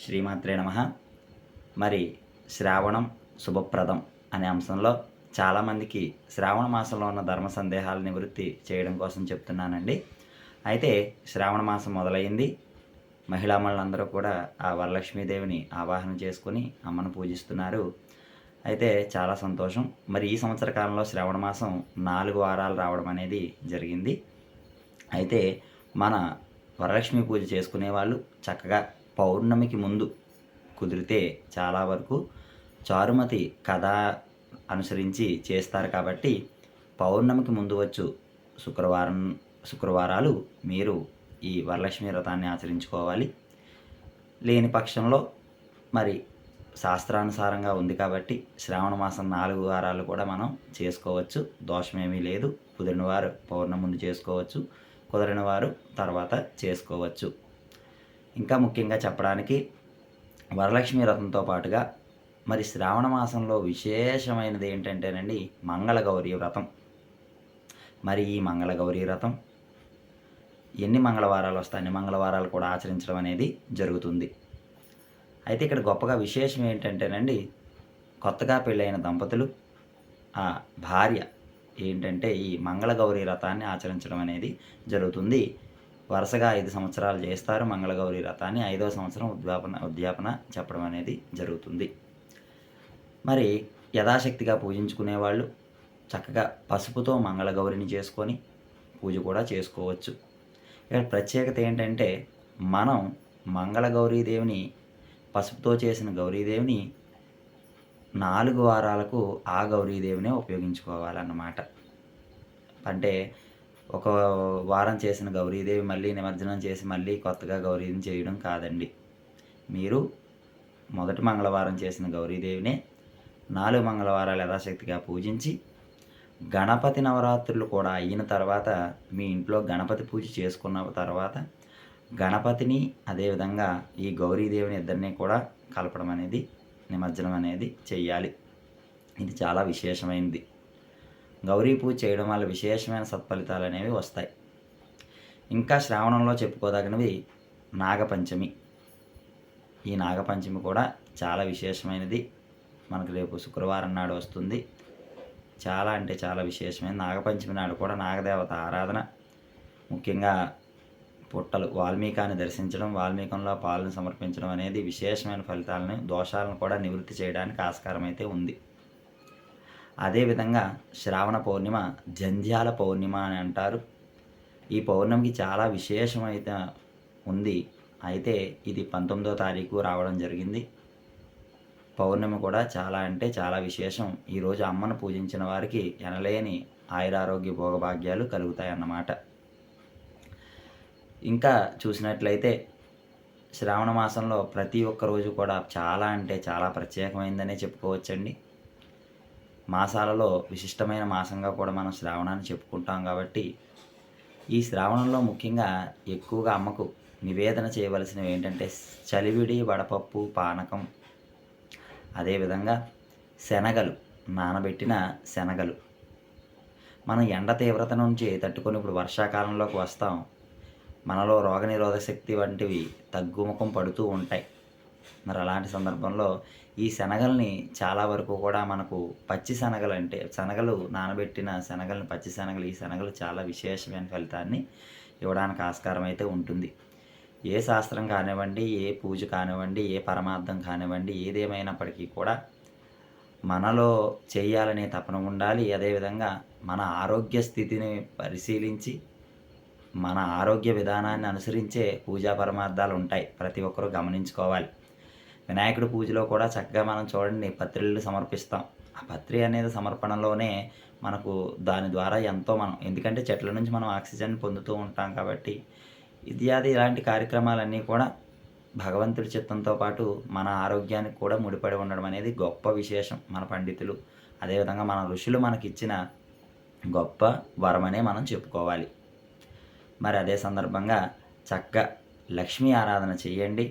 శ్రీమాత్రే నమః. మరి శ్రావణం శుభప్రదం అనే అంశంలో చాలామందికి శ్రావణ మాసంలో ఉన్న ధర్మ సందేహాల నివృత్తి చేయడం కోసం చెప్తున్నానండి. అయితే శ్రావణ మాసం మొదలైంది. మహిళామణులందరూ కూడా ఆ వరలక్ష్మీదేవిని ఆవాహన చేసుకొని అమ్మను పూజిస్తున్నారు. అయితే చాలా సంతోషం. మరి ఈ సంవత్సర కాలంలో శ్రావణ మాసం 4 వారాలు రావడం అనేది జరిగింది. అయితే మన వరలక్ష్మి పూజ చేసుకునేవాళ్ళు చక్కగా పౌర్ణమికి ముందు కుదిరితే చాలా వరకు చారుమతి కథ అనుసరించి చేస్తారు కాబట్టి పౌర్ణమికి ముందు వచ్చు శుక్రవారాలు మీరు ఈ వరలక్ష్మి వ్రతాన్ని ఆచరించుకోవాలి. లేని పక్షంలో మరి శాస్త్రానుసారంగా ఉంది కాబట్టి శ్రావణ మాసం 4 వారాలు కూడా మనం చేసుకోవచ్చు. దోషమేమీ లేదు. కుదిరిన వారు పౌర్ణమి ముందు చేసుకోవచ్చు, కుదరని వారు తర్వాత చేసుకోవచ్చు. ఇంకా ముఖ్యంగా చెప్పడానికి వరలక్ష్మి వ్రతంతో పాటుగా మరి శ్రావణ మాసంలో విశేషమైనది ఏంటంటేనండి మంగళగౌరి వ్రతం. మరి ఈ మంగళగౌరి వ్రతం ఎన్ని మంగళవారాలు వస్తాయి, అన్ని మంగళవారాలు కూడా ఆచరించడం అనేది జరుగుతుంది. అయితే ఇక్కడ గొప్పగా విశేషం ఏంటంటేనండి కొత్తగా పెళ్ళైన దంపతులు ఆ భార్య ఏంటంటే ఈ మంగళగౌరి వ్రతాన్ని ఆచరించడం అనేది జరుగుతుంది. వరుసగా 5 సంవత్సరాలు చేస్తారు మంగళగౌరి వ్రతాన్ని. 5వ సంవత్సరం ఉద్యాపన చెప్పడం అనేది జరుగుతుంది. మరి యథాశక్తిగా పూజించుకునే వాళ్ళు చక్కగా పసుపుతో మంగళగౌరిని చేసుకొని పూజ కూడా చేసుకోవచ్చు. ఇక్కడ ప్రత్యేకత ఏంటంటే మనం మంగళగౌరీదేవిని పసుపుతో చేసిన గౌరీదేవిని 4 వారాలకు ఆ గౌరీదేవినే ఉపయోగించుకోవాలన్నమాట. అంటే ఒక వారం చేసిన గౌరీదేవి మళ్ళీ నిమజ్జనం చేసి మళ్ళీ కొత్తగా గౌరీని చేయడం కాదండి. మీరు మొదటి మంగళవారం చేసిన గౌరీదేవినే 4 మంగళవారాలు యథాశక్తిగా పూజించి గణపతి నవరాత్రులు కూడా అయిన తర్వాత మీ ఇంట్లో గణపతి పూజ చేసుకున్న తర్వాత గణపతిని అదేవిధంగా ఈ గౌరీదేవిని ఇద్దరిని కూడా కలపడం అనేది నిమజ్జనం అనేది చెయ్యాలి. ఇది చాలా విశేషమైనది. గౌరీ పూజ చేయడం వల్ల విశేషమైన సత్ఫలితాలు అనేవి వస్తాయి. ఇంకా శ్రావణంలో చెప్పుకోదగినవి నాగపంచమి. ఈ నాగపంచమి కూడా చాలా విశేషమైనది. మనకు రేపు శుక్రవారం నాడు వస్తుంది. చాలా అంటే చాలా విశేషమైన నాగపంచమి నాడు కూడా నాగదేవత ఆరాధన, ముఖ్యంగా పుట్టలు వాల్మీకాన్ని దర్శించడం, వాల్మీకంలో పాలను సమర్పించడం అనేది విశేషమైన ఫలితాలను దోషాలను కూడా నివృత్తి చేయడానికి ఆస్కారం అయితే ఉంది. అదేవిధంగా శ్రావణ పౌర్ణిమ జంధ్యాల పౌర్ణిమ అని అంటారు. ఈ పౌర్ణమికి చాలా విశేషమైతే ఉంది. అయితే ఇది 19వ తారీఖు రావడం జరిగింది. పౌర్ణమి కూడా చాలా అంటే చాలా విశేషం. ఈరోజు అమ్మను పూజించిన వారికి ఎనలేని ఆయురారోగ్య భోగభాగ్యాలు కలుగుతాయన్నమాట. ఇంకా చూసినట్లయితే శ్రావణ మాసంలో ప్రతి ఒక్క రోజు కూడా చాలా అంటే చాలా ప్రత్యేకమైందనే చెప్పుకోవచ్చండి. మాసాలలో విశిష్టమైన మాసంగా కూడా మనం శ్రావణాన్ని చెప్పుకుంటాం కాబట్టి ఈ శ్రావణంలో ముఖ్యంగా ఎక్కువగా అమ్మకు నివేదన చేయవలసినవి ఏంటంటే చలివిడి, వడపప్పు, పానకం, అదేవిధంగా శనగలు, నానబెట్టిన శనగలు. మనం ఎండ తీవ్రత నుంచి తట్టుకొని ఇప్పుడు వర్షాకాలంలోకి వస్తాం. మనలో రోగనిరోధక శక్తి వంటివి తగ్గుముఖం పడుతూ ఉంటాయి. మరి అలాంటి సందర్భంలో ఈ శనగల్ని చాలా వరకు కూడా మనకు పచ్చి శనగలు అంటే శనగలు నానబెట్టిన శనగలను పచ్చి శనగలు, ఈ శనగలు చాలా విశేషమైన ఫలితాన్ని ఇవ్వడానికి ఆస్కారం అయితే ఉంటుంది. ఏ శాస్త్రం కానివ్వండి, ఏ పూజ కానివ్వండి, ఏ పరమార్థం కానివ్వండి, ఏదేమైనప్పటికీ కూడా మనలో చేయాలనే తపన ఉండాలి. అదేవిధంగా మన ఆరోగ్య స్థితిని పరిశీలించి మన ఆరోగ్య విధానాన్ని అనుసరించే పూజా పరమార్థాలు ఉంటాయి. ప్రతి ఒక్కరూ గమనించుకోవాలి. వినాయకుడి పూజలో కూడా చక్కగా మనం చూడండి పత్రిళ్ళు సమర్పిస్తాం. ఆ పత్రి అనేది సమర్పణలోనే మనకు దాని ద్వారా ఎంతో మనం ఎందుకంటే చెట్ల నుంచి మనం ఆక్సిజన్ పొందుతూ ఉంటాం కాబట్టి ఇలాంటి కార్యక్రమాలన్నీ కూడా భగవంతుడి చిత్తంతో పాటు మన ఆరోగ్యానికి కూడా ముడిపడి ఉండడం అనేది గొప్ప విశేషం. మన పండితులు అదేవిధంగా మన ఋషులు మనకిచ్చిన గొప్ప వరమనే మనం చెప్పుకోవాలి. మరి అదే సందర్భంగా చక్కగా లక్ష్మీ ఆరాధన చేయండి.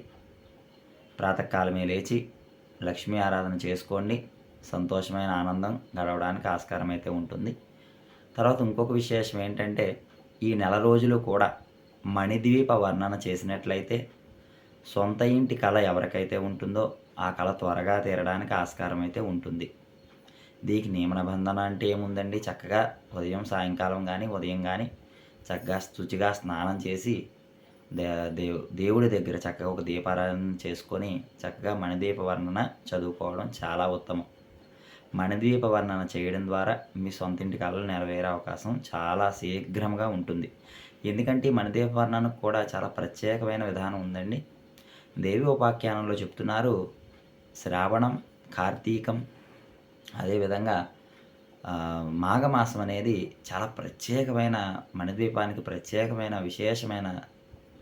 ప్రాతకాలమే లేచి లక్ష్మీ ఆరాధన చేసుకోండి. సంతోషమైన ఆనందం గడవడానికి ఆస్కారం అయితే ఉంటుంది. తర్వాత ఇంకొక విశేషం ఏంటంటే ఈ నెల రోజులు కూడా మణిద్వీప వర్ణన చేసినట్లయితే సొంత ఇంటి కల ఎవరికైతే ఉంటుందో ఆ కల త్వరగా తీరడానికి ఆస్కారం అయితే ఉంటుంది. దీనికి నియమ నిబంధన అంటే ఏముందండి, చక్కగా ఉదయం సాయంకాలం కానీ ఉదయం కానీ చక్కగా శుచిగా స్నానం చేసి దే దేవుడి దగ్గర చక్కగా ఒక దీపారాధన చేసుకొని చక్కగా మణిదీప వర్ణన చదువుకోవడం చాలా ఉత్తమం. మణిదీప వర్ణన చేయడం ద్వారా మీ సొంతింటి కలలు నెరవేరే అవకాశం చాలా శీఘ్రంగా ఉంటుంది. ఎందుకంటే ఈ మణిదీప వర్ణనకు కూడా చాలా ప్రత్యేకమైన విధానం ఉందండి. దేవి ఉపాఖ్యానంలో చెప్తున్నారు, శ్రావణం, కార్తీకం, అదేవిధంగా మాఘమాసం అనేది చాలా ప్రత్యేకమైన మణిద్వీపానికి ప్రత్యేకమైన విశేషమైన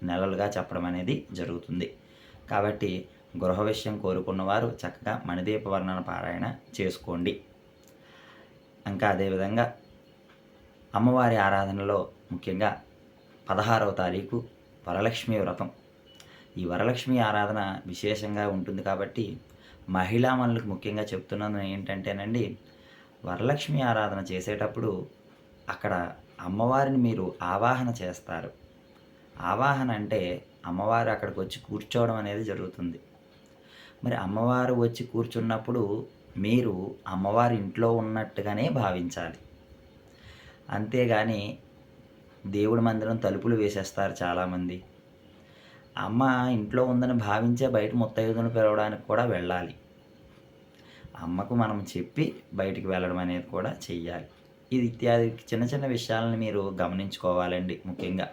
నెలలుగా చెప్పడం అనేది జరుగుతుంది. కాబట్టి గృహ విషయం కోరుకున్నవారు చక్కగా మణిదీప వర్ణన పారాయణ చేసుకోండి. ఇంకా అదేవిధంగా అమ్మవారి ఆరాధనలో ముఖ్యంగా 16వ తారీఖు వరలక్ష్మి వ్రతం. ఈ వరలక్ష్మి ఆరాధన విశేషంగా ఉంటుంది కాబట్టి మహిళామణులకు ముఖ్యంగా చెప్తున్నాను ఏంటంటేనండి, వరలక్ష్మి ఆరాధన చేసేటప్పుడు అక్కడ అమ్మవారిని మీరు ఆవాహన చేస్తారు. ఆవాహన అంటే అమ్మవారు అక్కడికి వచ్చి కూర్చోవడం అనేది జరుగుతుంది. మరి అమ్మవారు వచ్చి కూర్చున్నప్పుడు మీరు అమ్మవారి ఇంట్లో ఉన్నట్టుగానే భావించాలి. అంతేగాని దేవుడి మందిరం తలుపులు వేసేస్తారు చాలామంది. అమ్మ ఇంట్లో ఉందని భావించే బయట ముత్తైదును పిలవడానికి కూడా వెళ్ళాలి. అమ్మకు మనం చెప్పి బయటికి వెళ్ళడం అనేది కూడా చెయ్యాలి. ఇది ఇత్యాది చిన్న చిన్న విషయాలను మీరు గమనించుకోవాలండి ముఖ్యంగా.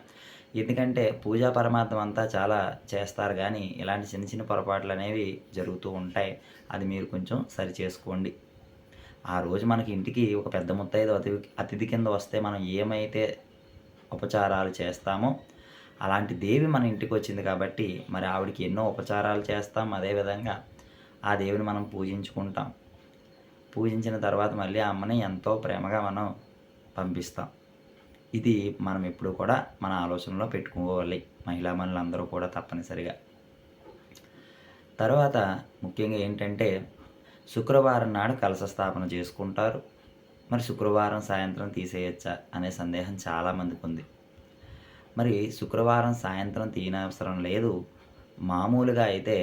ఎందుకంటే పూజా పరమార్థం అంతా చాలా చేస్తారు కానీ ఇలాంటి చిన్న చిన్న పొరపాట్లు అనేవి జరుగుతూ ఉంటాయి. అది మీరు కొంచెం సరి చేసుకోండి. ఆ రోజు మనకి ఇంటికి ఒక పెద్ద ముత్తైదు అతిథి కింద వస్తే మనం ఏమైతే ఉపచారాలు చేస్తామో అలాంటి దేవి మన ఇంటికి వచ్చింది కాబట్టి మరి ఆవిడకి ఎన్నో ఉపచారాలు చేస్తాం. అదేవిధంగా ఆ దేవిని మనం పూజించుకుంటాం. పూజించిన తర్వాత మళ్ళీ ఆ అమ్మని ఎంతో ప్రేమగా మనం పంపిస్తాం. ఇది మనం ఎప్పుడు కూడా మన ఆలోచనలో పెట్టుకోవాలి, మహిళామణులందరూ కూడా తప్పనిసరిగా. తర్వాత ముఖ్యంగా ఏంటంటే శుక్రవారం నాడు కలశ స్థాపన చేసుకుంటారు. మరి శుక్రవారం సాయంత్రం తీసేయచ్చా అనే సందేహం చాలామందికి ఉంది. మరి శుక్రవారం సాయంత్రం తీయనవసరం లేదు. మామూలుగా అయితే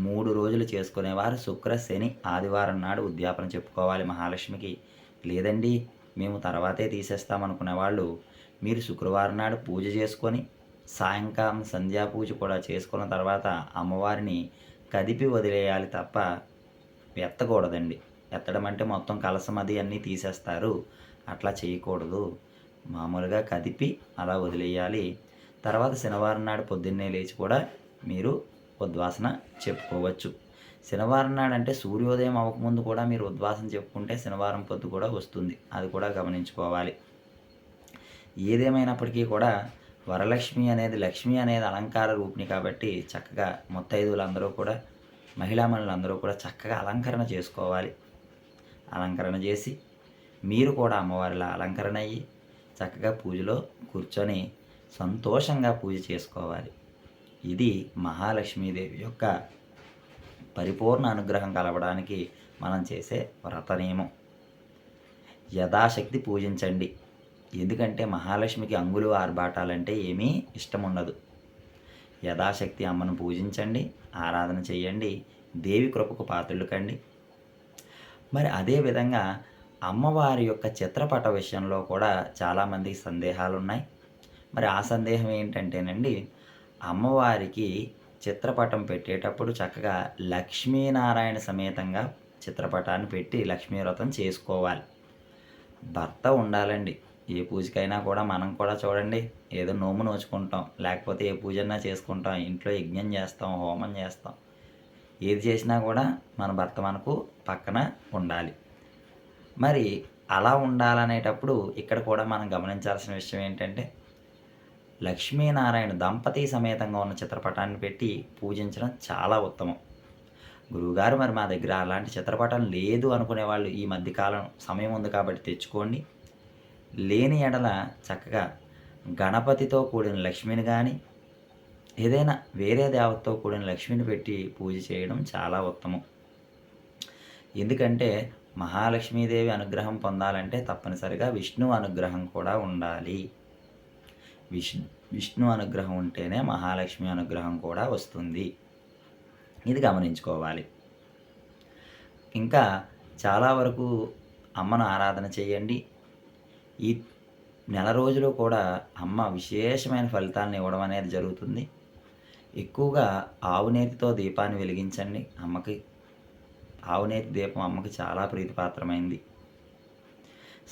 3 రోజులు చేసుకునేవారు శుక్ర, శని, ఆదివారం నాడు ఉద్యాపన చెప్పుకోవాలి మహాలక్ష్మికి. లేదండి మేము తర్వాతే తీసేస్తామనుకునే వాళ్ళు మీరు శుక్రవారం నాడు పూజ చేసుకొని సాయంకాలం సంధ్యా పూజ కూడా చేసుకున్న తర్వాత అమ్మవారిని కదిపి వదిలేయాలి తప్ప ఎత్తకూడదండి. ఎత్తడం అంటే మొత్తం కలసం అది అన్నీ తీసేస్తారు, అట్లా చేయకూడదు. మామూలుగా కదిపి అలా వదిలేయాలి. తర్వాత శనివారం నాడు పొద్దున్నే లేచి కూడా మీరు ఉద్వాసన చెప్పుకోవచ్చు. శనివారం నాడు అంటే సూర్యోదయం అవ్వకముందు కూడా మీరు ఉద్వాసన చెప్పుకుంటే శనివారం పొద్దు కూడా వస్తుంది. అది కూడా గమనించుకోవాలి. ఏదేమైనప్పటికీ కూడా వరలక్ష్మి అనేది, లక్ష్మి అనేది అలంకార రూపిణి కాబట్టి చక్కగా ముత్తైదువులందరూ కూడా, మహిళామణులందరూ కూడా చక్కగా అలంకరణ చేసుకోవాలి. అలంకరణ చేసి మీరు కూడా అమ్మవారిలా అలంకరణ అయ్యి చక్కగా పూజలో కూర్చొని సంతోషంగా పూజ చేసుకోవాలి. ఇది మహాలక్ష్మీదేవి యొక్క పరిపూర్ణ అనుగ్రహం కలవడానికి మనం చేసే వ్రత నియమం. యథాశక్తి పూజించండి. ఎందుకంటే మహాలక్ష్మికి అంగులు ఆర్భాటాలంటే ఏమీ ఇష్టం ఉండదు. యథాశక్తి అమ్మను పూజించండి, ఆరాధన చేయండి, దేవి కృపకు పాత్రలు కండి. మరి అదేవిధంగా అమ్మవారి యొక్క చిత్రపట విషయంలో కూడా చాలామందికి సందేహాలు ఉన్నాయి. మరి ఆ సందేహం ఏంటంటేనండి, అమ్మవారికి చిత్రపటం పెట్టేటప్పుడు చక్కగా లక్ష్మీనారాయణ సమేతంగా చిత్రపటాన్ని పెట్టి లక్ష్మీ వ్రతం చేసుకోవాలి. భర్త ఉండాలండి. ఏ పూజకైనా కూడా మనం కూడా చూడండి, ఏదో నోము నోచుకుంటాం, లేకపోతే ఏ పూజన్నా చేసుకుంటాం, ఇంట్లో యజ్ఞం చేస్తాం, హోమం చేస్తాం. ఏది చేసినా కూడా మన భర్త మనకు పక్కన ఉండాలి. మరి అలా ఉండాలనేటప్పుడు ఇక్కడ కూడా మనం గమనించాల్సిన విషయం ఏంటంటే, లక్ష్మీనారాయణ దంపతి సమేతంగా ఉన్న చిత్రపటాన్ని పెట్టి పూజించడం చాలా ఉత్తమం. గురువుగారు మరి మా దగ్గర అలాంటి చిత్రపటం లేదు అనుకునే వాళ్ళు ఈ మధ్యకాలం సమయం ఉంది కాబట్టి తెచ్చుకోండి. లేని ఎడల చక్కగా గణపతితో కూడిన లక్ష్మిని కానీ ఏదైనా వేరే దేవతతో కూడిన లక్ష్మిని పెట్టి పూజ చేయడం చాలా ఉత్తమం. ఎందుకంటే మహాలక్ష్మీదేవి అనుగ్రహం పొందాలంటే తప్పనిసరిగా విష్ణు అనుగ్రహం కూడా ఉండాలి. విష్ణు అనుగ్రహం ఉంటేనే మహాలక్ష్మి అనుగ్రహం కూడా వస్తుంది. ఇది గమనించుకోవాలి. ఇంకా చాలా వరకు అమ్మను ఆరాధన చేయండి. ఈ నెల రోజులు కూడా అమ్మ విశేషమైన ఫలితాలను ఇవ్వడం అనేది జరుగుతుంది. ఎక్కువగా ఆవునేతితో దీపాన్ని వెలిగించండి అమ్మకి. ఆవునేతి దీపం అమ్మకి చాలా ప్రీతిపాత్రమైంది.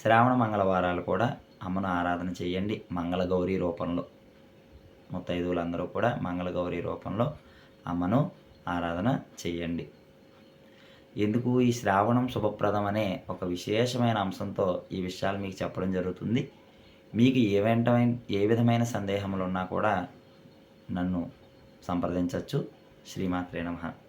శ్రావణ మంగళవారాలు కూడా అమ్మను ఆరాధన చేయండి మంగళగౌరి రూపంలో. ముత్తైదువులందరూ కూడా మంగళగౌరి రూపంలో అమ్మను ఆరాధన చేయండి. ఎందుకు ఈ శ్రావణం శుభప్రదం అనే ఒక విశేషమైన అంశంతో ఈ విషయాలు మీకు చెప్పడం జరుగుతుంది. మీకు ఏ విధమైన సందేహములు ఉన్నా కూడా నన్ను సంప్రదించవచ్చు. శ్రీమాత్రే నమః.